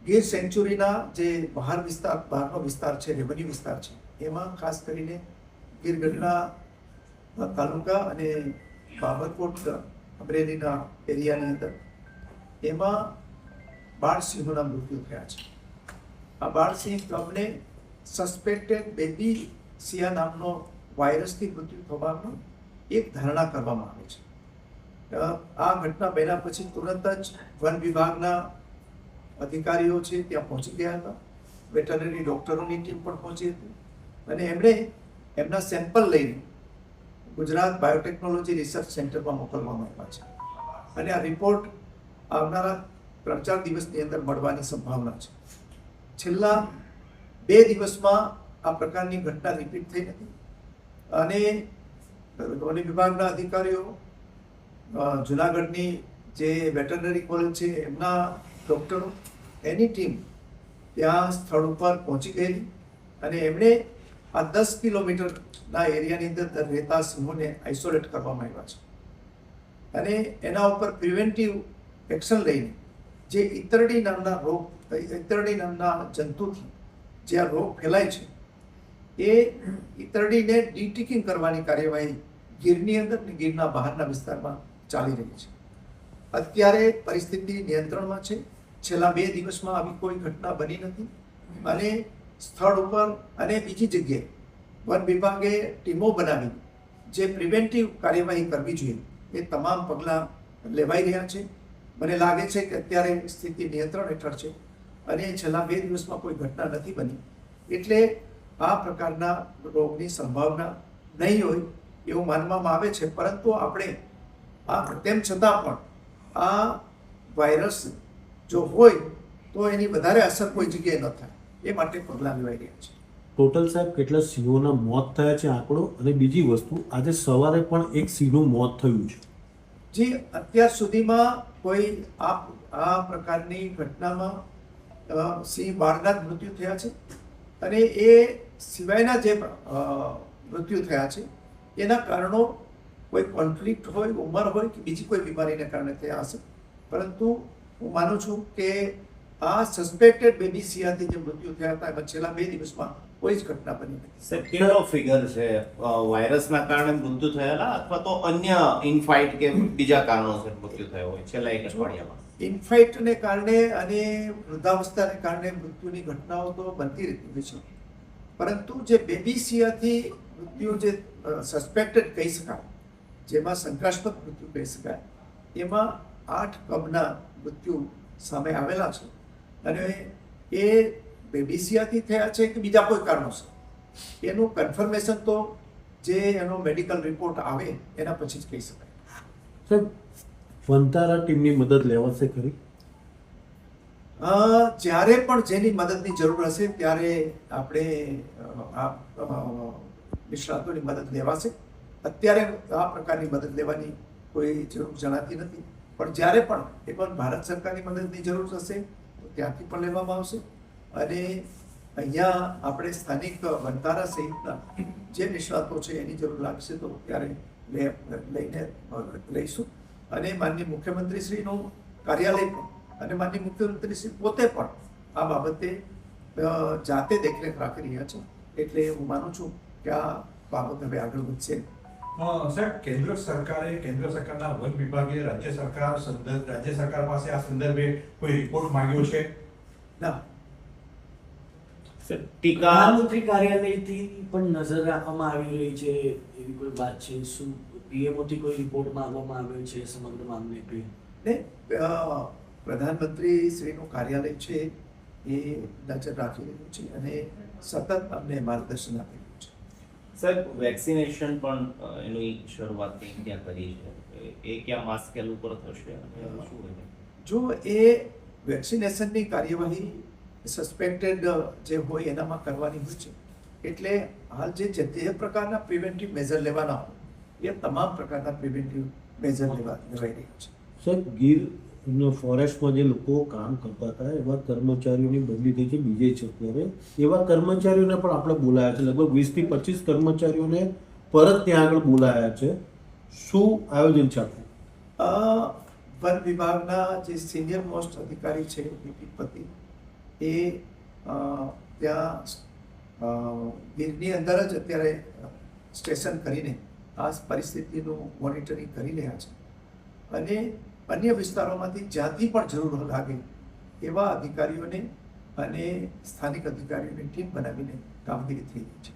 ગીર સેન્ચુરીના જે બહારનો વિસ્તાર છે, રેવન્યુ વિસ્તાર છે, એમાં ખાસ કરીને ગીર ગઢડા તાલુકા અને બાબરકોટ અમરેલીના એરિયાની અંદર એમાં બાળ સિંહોના મૃત્યુ થયા છે. આ બાળ સિંહ ક્લબને સસ્પેક્ટેડ બેબી સિયા નામનો વાયરસથી મૃત્યુ થવાનો એક ધારણા કરવામાં આવે છે. આ ઘટના બન્યા પછી તુરંત જ વન વિભાગના અધિકારીઓ છે ત્યાં પહોંચી ગયા હતા, વેટરનરી ડૉક્ટરોની ટીમ પણ પહોંચી હતી અને એમણે એમના સેમ્પલ લઈને ગુજરાત બાયોટેકનોલોજી રિસર્ચ સેન્ટરમાં મોકલવામાં આવ્યા છે અને આ રિપોર્ટ આવનારા 3-4 દિવસની અંદર મળવાની સંભાવના છે. છેલ્લા 2 દિવસમાં આ પ્રકારની ઘટના રિપીટ થઈ નથી અને વન વિભાગના અધિકારીઓ, જુનાગઢની જે વેટરનરી કોલેજ છે એમના ડૉક્ટરો, એની ટીમ ત્યાં સ્થળ ઉપર પહોંચી ગયેલી અને એમણે આ 10 કિલોમીટરના એરિયાની અંદર રહેતા સિંહોને આઇસોલેટ કરવામાં આવ્યા છે અને એના ઉપર પ્રિવેન્ટિવ એક્શન લઈને જે ઈતરડી નામના જંતુથી જે આ રોગ ફેલાય છે એ ઈતરડીને ડિટિકિંગ કરવાની કાર્યવાહી ગીરની અંદર અને ગીરના બહારના વિસ્તારમાં ચાલી રહી છે. અત્યારે પરિસ્થિતિ નિયંત્રણમાં છે. છેલ્લા 2 દિવસમાં આવી કોઈ ઘટના બની નથી અને સ્થળ ઉપર અને બીજી જગ્યાએ વન વિભાગે ટીમો બનાવી જે પ્રિવેન્ટિવ કાર્યવાહી કરવી જોઈએ એ તમામ પગલાં લેવાઈ રહ્યા છે. મને લાગે છે કે અત્યારે સ્થિતિ નિયંત્રણ હેઠળ છે અને છેલ્લા 2 દિવસમાં કોઈ ઘટના નથી બની એટલે આ પ્રકારના રોગની સંભાવના નહીં હોય એવું માનવામાં આવે છે. પરંતુ આપણે તેમ છતાં પણ આ વાયરસ જો હોય તો એની વધારે અસર કોઈ જગ્યાએ ન થાય એ માટે પગલાં લેવાઈ રહ્યા છે. ટોટલ સાહેબ કેટલા સિંહોના મોત થયા છે આંકડો? અને બીજી વસ્તુ, આજે સવારે પણ એક સિંહનું મોત થયું છે. જી, અત્યાર સુધીમાં કોઈ આ પ્રકારની ઘટનામાં સિંહ બાળના જ મૃત્યુ થયા છે અને એ સિવાયના જે મૃત્યુ થયા છે એના કારણો કોઈ કોન્ફ્લિક્ટ હોય, ઉંમર હોય કે બીજી કોઈ બીમારીને કારણે થયા હશે. પરંતુ હું માનું છું કે આ સસ્પેક્ટેડ બેબી સિયાથી જે મૃત્યુ થયા હતા એમાં છેલ્લા 2 દિવસમાં કોઈ જ ઘટના બની નથી. સર, કેટલો ફિગર છે વાયરસના કારણે મૃત્યુ થયેલા અથવા તો અન્ય ઇનફાઇટ કે બીજા કારણોસર મૃત્યુ થયો હોય છેલ્લા 1 અઠવાડિયામાં? ઇન્ફેક્ટને કારણે અને વૃદ્ધાવસ્થાને કારણે મૃત્યુની ઘટનાઓ તો બનતી રહેતી હોય છે, પરંતુ જે બેબી સિયાથી મૃત્યુ જે સસ્પેક્ટેડ કહી શકાય, જેમાં શંકાસ્પદ મૃત્યુ કહી શકાય, એમાં 8 કબના મૃત્યુ સામે આવેલા છે અને એ બેબી સિયાથી થયા છે કે બીજા કોઈ કારણોસર એનું કન્ફર્મેશન તો જે એનો મેડિકલ રિપોર્ટ આવે એના પછી જ કહી શકાય. સાહેબ, વનતારા ટીમની મદદ લેવાશે ખરી? જ્યારે પણ જેની મદદની જરૂર હશે ત્યારે આપણે નિષ્ણાતોની મદદ લેવાશે. અત્યારે આ પ્રકારની મદદ લેવાની કોઈ જરૂર જણાતી નથી, પણ જ્યારે પણ એ પણ ભારત સરકારની મદદની જરૂર હશે તો ત્યાંથી પણ લેવામાં આવશે અને અહીંયા આપણે સ્થાનિક વનતારા સહિતના જે નિષ્ણાતો છે એની જરૂર લાગશે તો ત્યારે લઈને લઈશું. અને માનનીય મુખ્યમંત્રીશ્રીનું કાર્યાલય પણ અને માનનીય મુખ્યમંત્રીશ્રી પોતે પણ આ બાબતે જાતે દેખરેખ રાખી રહ્યા છે એટલે હું માનું છું કે આ બાબત હવે આગળ વધશે. સાહેબ, કેન્દ્ર સરકારના વન વિભાગે રાજ્ય સરકાર પાસે આ સંદર્ભે કોઈ રિપોર્ટ માંગ્યો છે? ના, પ્રધાનમંત્રી કાર્યાલયથી પણ નજર રાખવામાં આવી રહી છે એવી કોઈ વાત છે? શું પીએમઓથી કોઈ રિપોર્ટ માંગવામાં આવ્યો છે સમગ્ર મામલે? ને પ્રધાનમંત્રી શ્રીનું કાર્યાલય છે એ નજર રાખી રહ્યું છે અને સતત અમને માર્ગદર્શન આપી રહ્યું છે. સાહેબ, વેક્સિનેશન પણ એની શરૂઆત ક્યાં કરી છે? એ ક્યાં માસ સ્કેલ ઉપર થશે અને શું હોય? જો એ વેક્સિનેશનની કાર્યવાહી સસ્પેક્ટેડ જે હોય એનામાં કરવાની હોય છે એટલે હાલ જે પ્રકારના પ્રિવેન્ટિવ મેજર લેવાના હોય એ તમામ પ્રકારના પ્રિવેન્ટિવ મેજર લેવાઈ રહ્યા છે. સાહેબ, ગીર ફોરેસ્ટમાં જે લોકો કામ કરતા હતા એવા કર્મચારીઓની બદલી થઈ છે બીજે જગ્યાએ. એવા કર્મચારીઓને પણ આપણે બોલાયા છે, લગભગ 20 થી 25 કર્મચારીઓને પરત ત્યાં આગળ બોલાયા છે. શું આયોજન છે આપણું? વન વિભાગના જે સિનિયર મોસ્ટ અધિકારી છે બીપી પતિ એ ત્યાં ગીરની અંદર જ અત્યારે સ્ટેશન કરીને આ પરિસ્થિતિનું મોનિટરિંગ કરી રહ્યા છે અને અન્ય વિસ્તારોમાંથી જ્યાંથી પણ જરૂર લાગે એવા અધિકારીઓને અને સ્થાનિક અધિકારીઓની ટીમ બનાવીને કામગીરી થઈ રહી છે.